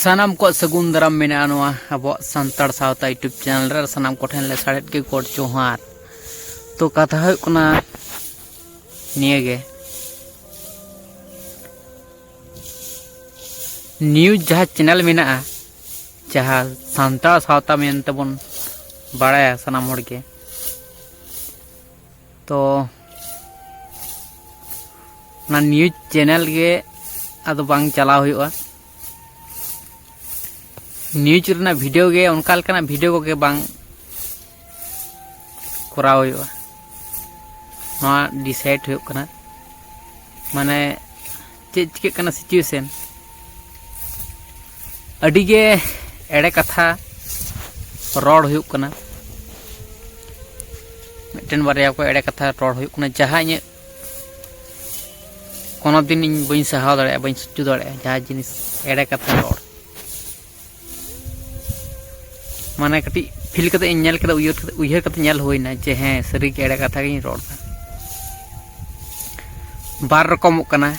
सानाम को सगुन दाराम मेना नोआ अब सानताड़ सावता यूट्यूब चैनल रे सानाम को ठेन ले साड़ेट के कोड जोहार तो कथा है कुना नियगे न्यूज जहाँ चैनल मेना जहाँ सानताड़ सावता मेन तबन बाड़ाया सानाम होड़ के तो ना न्यूज चैनल के अदो बांग चलाव हुआ न्यूज रना वीडियो के उनका लकना वीडियो को के बांग कराव हुआ ना डिसाइड हुआ कना माने चे चिके कना सिचुएशन अडी गे एड़े कथा रोड हुआ कना मिटन बारिया को एड़े कथा रोड हुआ कना जहाँ इन कोनो दिन इन बइन सहाव दाड़े बइन सच्चू दाड़े जहाँ जिनिस एड़े कथा रोड माने कटी फील कते इन्याल कते उयहर कते न्याल होइना जे हें सरी के एड़े कथा गिन रोडा बार रकम कना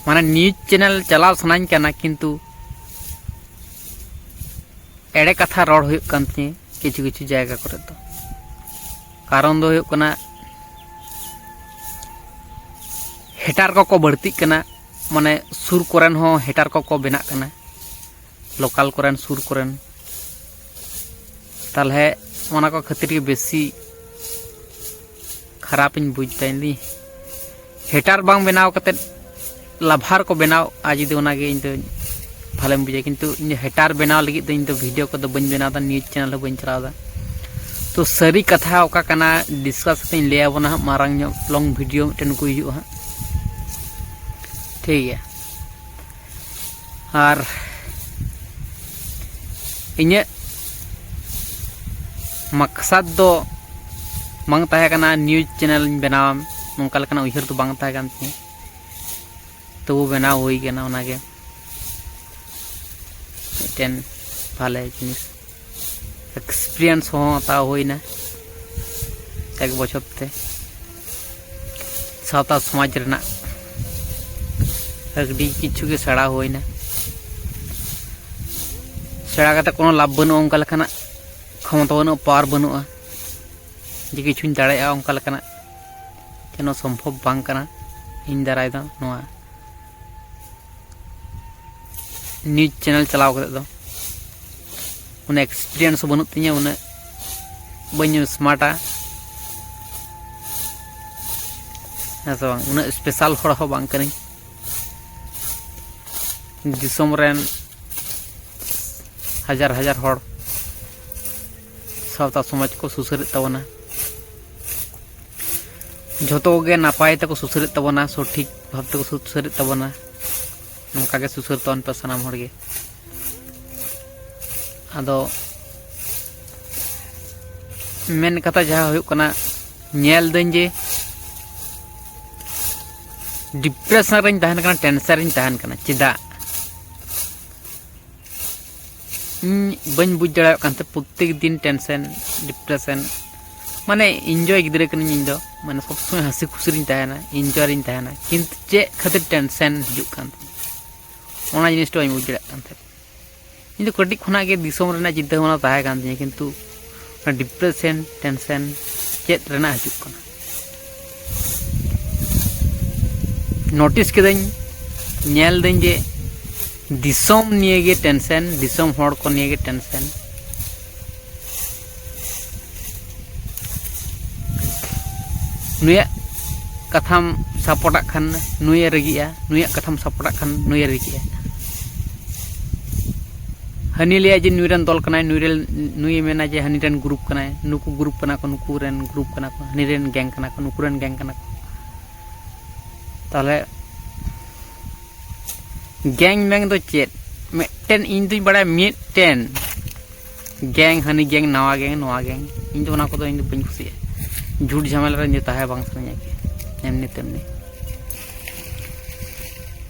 माने न्यूज चैनल चलाव सनाኝ कना किंतु एड़े कथा रोड हुई कांती किछु किछु जायगा करे तो कारण दो हुई कना हेटार को बढ़ती कना माने सुर कोरेन हो हेटार को बेना कना लोकल कोरेन सुर कोरेन ताले ओना को खातिर के बेसी खराब इन बुझताइनी हेटार बांग बनाव कते लाभार को बनाव आज दे ओना गे इन तो भाले बुझे किंतु इन हेटार बनाव लगी तो इन तो वीडियो को तो बन बनादा न्यूज चैनल बन चलादा तो सरी कथा ओका कना डिस्कस कते ले आबोना मारंग लॉन्ग वीडियो मिटन को हिजु हा ठीक है और इन्हें मकसद दो बांग ताहे कना न्यूज चैनल बनाव नोंका लेकना उयहर तो बांग ताहे कान तिया तो वो बनाव हुई गना ओनागे मिटन भाले जिनिस एक्सपीरियंस हो ता होइना एक बछर ते सावता समाज रना अगडी किछु के सड़ा होइना सड़ा कते कोनो लाभ बनु ओंका लेकना क्षमता बनु पावर बनुआ जे किछुन दाड़ेया ओंका लेकना जेनो संभव बांग कना इन दाराय दो नोआ न्यूज चैनल चलाव कते दो उन एक्सपीरियंस बनु तिया उन बन स्मार्टा ऐसा बांग उन स्पेशल होड़ हो बांग कनी दिसोम रेन हजार हजार होड़ सावता समाज को सुसरित तबना जतो गे नापाय तको सुसरित तबना सठिक भाव तको सुसरित तबना नोंका गे सुसर तन पे सनाम होड़ गे आदो मेन कथा जहाँ हुई कना नेल दन जे डिप्रेशन रिन तहन कना टेंशन रिन तहन कना चिदा बन बुझ दाड़ा कांते प्रत्येक दिन टेंशन डिप्रेशन माने एंजॉय गिदरे कनी इन दो माने सब समय हंसी खुशी रिन तहना एंजॉय रिन तहना किंतु चे खातिर टेंशन हिजुक कान ओना जिनिस तो बुझ दाड़ा कांते इन दो कटी खना के दिसोम रेना चिंता होना ताहे कान तिया किंतु डिप्रेशन टेंशन चेत रेना हिजुक काना नोटिस केदाኝ नेल दኝ जे दिसोम निये गे टेंशन दिसोम होड़ को निये गे टेंशन नुया कथाम सपोर्टा खान नुया रगिया नुया कथाम सपोर्टा खान नुया रगिया हनी लिया जे नुरन दल कनाय नुय मेना जे हनी रेन ग्रुप कनाय नुकु ग्रुप कना को नुकु रेन ग्रुप कना को हनी रेन गैंग कना को नुकु रेन गैंग कना को ताले गैंग मैंग तो चेत मिटन इन दुई बड़ा मिटन गैंग हनी गैंग नवा गैंग नवा गैंग इन तो ना को तो इन बन खुशी झूठ झमेला रे ताहे बांग सने के एमनी तेमनी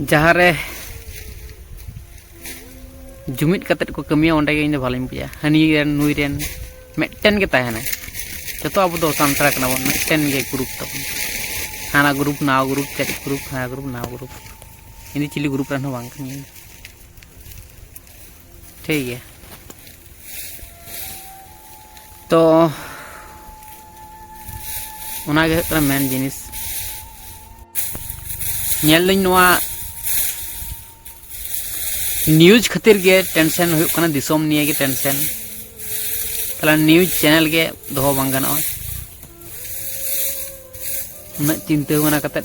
जहाँ रे जुमित कतेट को कमिया ओंडे गे इन दो भाले बुझा हनी रेन नुई रेन मिटन के ताहेना जतो अब दो सांतरा कना बन मिटन गे ग्रुप तब हाना ग्रुप नाव ग्रुप चेट ग्रुप हाना ग्रुप नाव group ini cili grup ran bang ठीक है। तो ओना गे हुकना मेन जिनिस नेल दिन नोआ न्यूज खातिर गे टेंशन हुई कना दिसोम निये गे टेंशन तला न्यूज चैनल गे दोहो बांग गानोआ उन्ना चिंता होना कते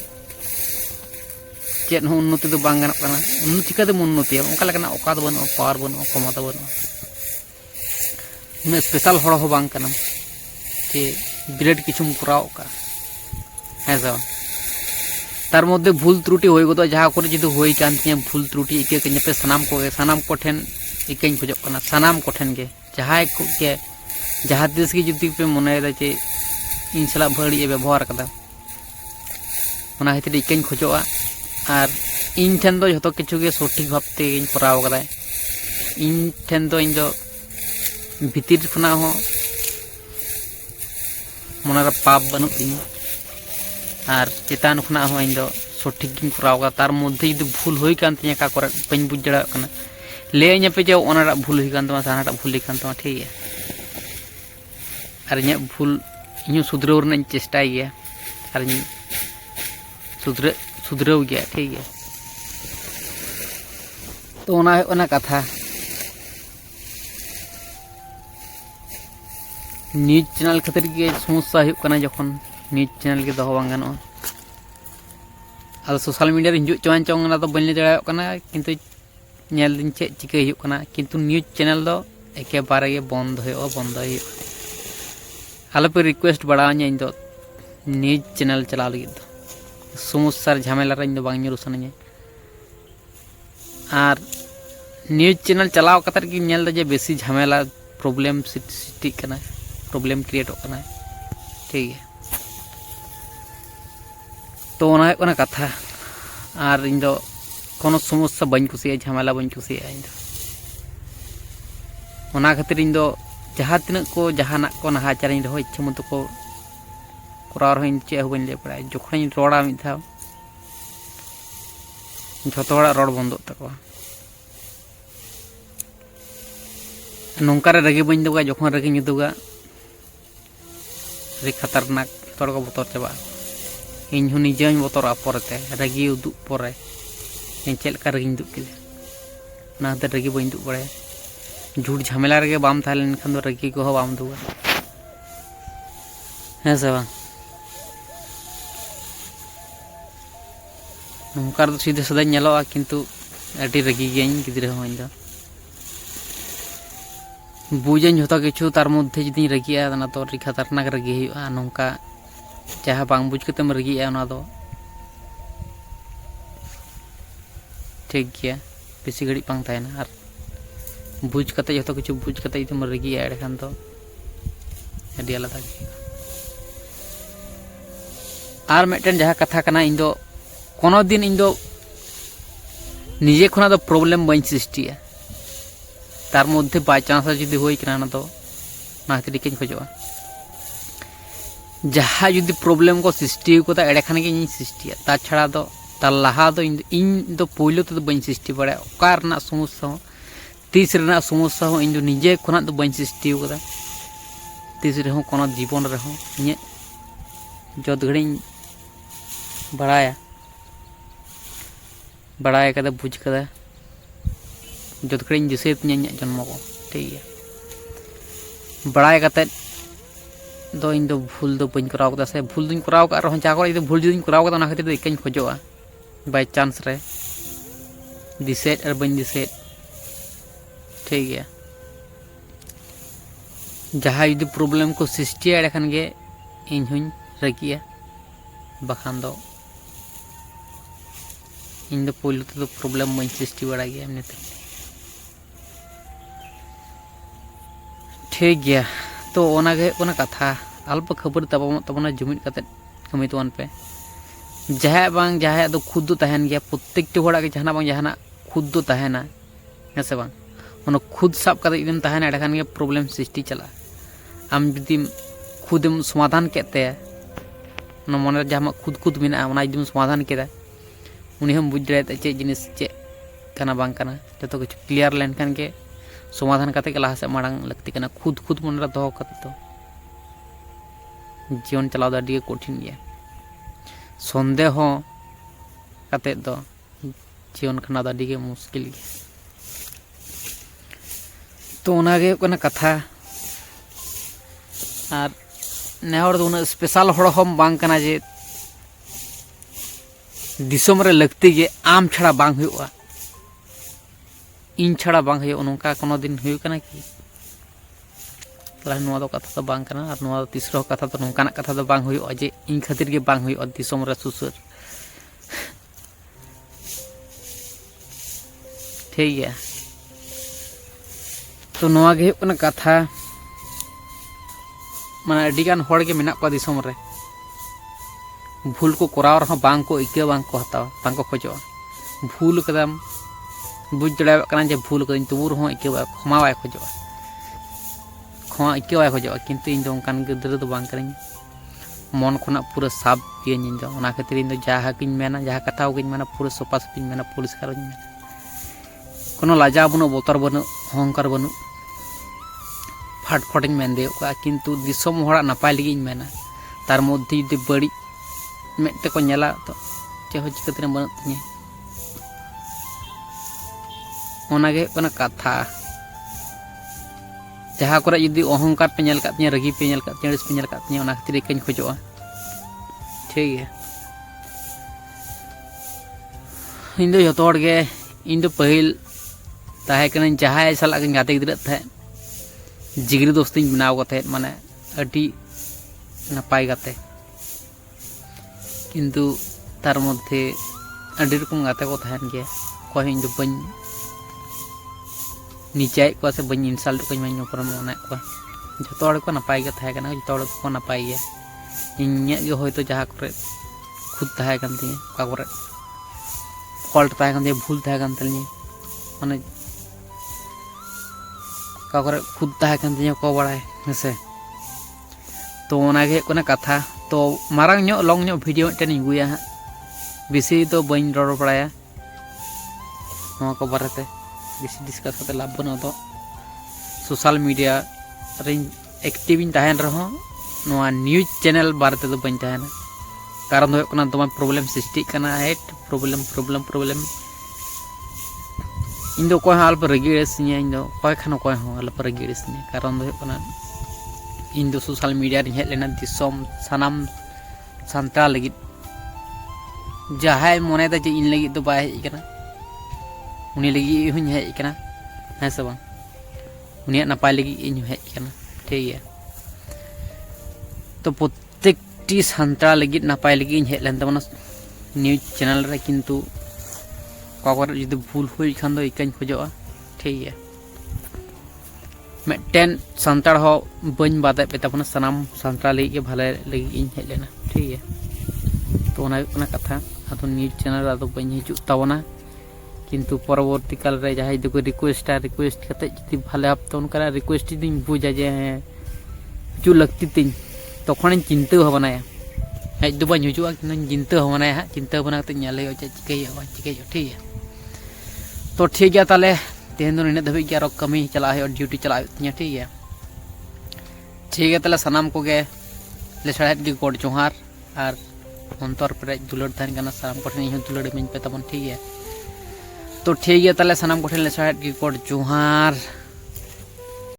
चेत हो उन्नति दो बांग गानोक कना उन्नति चिका दे उन्नति ओंका लेकना ओका दो बनो पावर बनो क्षमता बनो उन्ना स्पेशल हड़ हो बांग कना जे बिराट किछुम कराव का ऐसा तार मध्य भूल त्रुटि हो गो जहाँ को जुदी होई कान तिया भूल त्रुटि इके के पे सनाम को ठेन इकेñ खोजो कना सनाम को ठेन गे जहाँ को के जहाँ देश की जुदी पे मने दा जे इन सला भड़ी व्यवहार कदा ओना खातिर इकेñ खोजोआ और इन ठेन दो जतो किछु गे सठिक भाबते इन कराव कदा इन ठेन दो इन दो भीतिर खुना हो मनार पाप बनु तिन और चेतान खुना हो इन दो सठिक गिन कराव का तार मध्य जुदी भूल होई कान तिया का करे बन बुझ जड़ा कना ले इन पे जे ओनारा भूल होई कान तमा सानाटा भूल कान तमा ठीक है और इन भूल इन सुधरव रन चेष्टा गया और इन सुधरव गया ठीक है। तो ओना कथा न्यूज चैनल खातिर के समस्या हुई कना जखन न्यूज चैनल के दोहो बांग गानोआ आदो सोशल मीडिया रे हिजुग चवान चोंग ना तो बन ले जड़ायो कना किंतु नेल दिन चे चिका हुई कना किंतु न्यूज चैनल दो एके बारे गे बंद हुई आलो पे रिक्वेस्ट बढ़ावनी इन दो न्यूज चैनल चला लगी दो समस्या झमेला रे इन दो बांग ᱧᱩᱨᱩ सनाᱧᱟ और न्यूज चैनल चलाव कतर की नेल दे जे बेसी झमेला प्रॉब्लम सृष्टि कना प्रॉब्लम क्रिएट होना ठीक है। तो ओना कथा और इन दो कोनो समस्या बन कुसिया झमेला बन कुसिया इन दो ओना खातिर इन दो जहाँ तिना को जहाना को नाहाचार इन रहो इच्छा मत को कराव रहो इन चे हो बन ले पड़ा जखन रोड़ा मिद धाव झतो हड़ा रोड बंद तकवा नौकार रगे बन दुगा जखन रगे दुगा रे खतरनाक तोड़ को बतर चाबा इन हूँ निजे बतर परते रगी उदुग पर इन चेल का रगी दुग के ना रगी बन दुग बड़े झूठ झमेला रगे बाम थालेन खान दो रगी को बाम दुगा है से बांग नौकार दो सीधे सदा नेलोआ किंतु अडी रगी गियाኝ गिद्रे हो इन दो बुझें जो किचु तार मध्य जुदी रगिया तो खतरनाक रगी हुआ नौका जहाँ बांग बुझ के रगिया दो ठीक गया बेसी घड़ी बांग तायना और बुझ कते जो किचु बुझ कते तुम रगिया एड़े खान तो अडी आलादा और मिटन जहाँ कथा कना इन दो कोनो दिन इन दो निजे खुना दो प्रॉब्लम बन सृष्टिया तार मध्य बाय चांस जुदी होई कना तो ना खातिर के खोजोआ जहाँ जुदी प्रॉब्लम को सृष्टि को एड़े खान के सृष्टिया ता छड़ा दो तार लहा दो इन दो पहिलो तो बन सृष्टि बड़ा ओका रना समस्या हो तीस रना समस्या हो इन निजे खुना तो बन सृष्टि कदा तीस रे हो कोनो जीवन रे हो इन जत घड़ी बड़ाया कदा बुझ कदा जत घड़ी दिसे तिया जन्म को ठीक है बड़ाय कते दो इन दो भूल दो बन कराव कदा से भूल दुन कराव का रहो जा को भूल जुदी कराव कदा ना खातिर दो इकन खोजोआ बाय चांस रे दिसे और बन दिसे ठीक है जहाँ जुदी प्रॉब्लम को सृष्टि एड़े खान गे इन हुई रगिया बखान दो इन दो पहिलो तो प्रॉब्लम बन सृष्टि बड़ा गया एमनीते ठीक गया। तो ओना गे ओना कथा अल्प खबर तबना जुमिद कते कमी तोन पे जहाँ बांग जहाँ दो खुद दो तहन गया प्रत्येक होड़ा के जहाना बांग जहाना खुद दो तहना है से बांग ओना खुद साब कते इदम तहना एड़े खान गे प्रॉब्लम सृष्टि चला आम जुदी खुदम समाधान केते ओना मन जहाँ खुद मेना ओना जुदी समाधान केदा उनी हम बुझ दाड़े चे जिनिस चे कना बांग कना जतो किछु क्लियर लेन खान के समाधान करते लहा से मांग लगती खुद खुद मन रे दो तो जीवन चलाव दो अड़ी कठिन गया सन्देह करते दो जीवन खाना दो अड़ी मुश्किल गया तो उनागे कथा और नेहर दो उना स्पेशल हड़ हम बांग कना जे दिसोम रे लगती गे आम छड़ा बांग हुआ इन छड़ा बांग हुआ नौका कोनो दिन हुई कना कि तला नुआ दो कथा तो बांग कना और नुआ तीसरा कथा तो नौका कथा तो बांग हुआ जे इन खातिर गे बांग हुआ दिसोम रे सुसुर ठीक है तो नुआ गे हुआ कथा माने अडिगान हड़ के मेना को दिसोम रे भूल को कराव रहा बांग को इके बांग को हताव बांग को खोजो भूल कदम बुझ दड़ा कना जे भूल कदिन तबु रहो इके क्षमावाय खोजो क्षमा इके वाय खोजो किंतु इन दो कान गिद्र दो बांग करनी मन खुना पूरा साफ पिए इन दो ओना खातिर इन दो जहा किन मेना जहा कथा किन मेना पूरा सफा सफिन मेना परिष्कार मेना कोनो लाजा बनु बोतर बनु अहंकार बनु फटफट मेन दे किंतु दिसोम हड़ा नपाय लगी मेना तार मध्य जुदी बड़ी मेटे को नेला तो चे हो चिकते बन तीन ओनागे कथा जहाँ करे जुदी अहंकार पे नेल कातिया रगी पे नेल कातिया रस पे नेल कातिया ओना खातिर इकन खोजोआ ठीक है इन दो जतो गे इन दो पहिल ताहे कन जहाय साला गाते गिद्रा थे जिगरी दोस्ती बनाव कते माने अडी नपाय गाते किंतु तार मध्य अड़ी रकम गाते को तहन गया कोई इन बन नीचे को से बन इंसल्ट को मैं ऊपर मना को जो को नपाय गया था जो को नपाय गया इन होयतो जहाँ करे खुद तहे तीन का करे फल्ट तहे भूल तहे माने का करे खुद तहे तीन को बड़ा है तो ओनागे कथा तो मारंग लंग भिडियो मिट्टन गुया हाँ बेसी तो बन रड़ बड़ाया को बारे बेसी डिस्कस करते लाभ बना तो सोशल मीडिया एक्टिव तहन रहो न्यूज चैनल बारे तो बन तहना कारण दो दम problem Srishti hate problem problem problem in दो कोई अल्प रगी एड़सिया इन दो कोई खान कोई अल्प रगी एड़सिया कारण दो इन दो सोशल मीडिया हेज लेना दिसोम सानाम सानता लगित जहाय मने दा जे इन लगित दो बाय हेज कना उनी लगी हुन हेज कना है सब उनी नपाय लगी इन हेज कना ठीक है तो प्रत्येकटी सानता लगित नपाय लगी इन हेज लेन तबना न्यूज चैनल रे किंतु कागर जदि भूल हुई खान दो इकन खोजोआ ठीक है मिट्टन सानताड़ हो बन बादे पे तबना सनाम सानताड़ लगी भले लगी इन हेज लेना ठीक है तो ओना कथा आदो न्यूज चैनल आदो बन हिजु ताबना किंतु परवर्ती काल रे जहां दो रिक्वेस्ट करते जदि भले आप तो उनका रिक्वेस्ट दिन बुझा जे जो लगती तीन तखन चिंता भावनाया हेज दो बन हिजुआ कि चिंता भावनाया चिंता भावना करते नेले चिके ठीक है तो ठीक है ताले तेहन दो इन धाबी के कमी चला है और ड्यूटी चला ठीक है ठीक है ताले सनाम को गे लेसड़ाद गे गोड जोहार और अंतर पे दुलड़ तहन कना सनाम को ठेन दुलड़ मिन पे तबन ठीक है तो ठीक है ताले सनाम को ठेन लेसड़ाद गे गोड जोहार।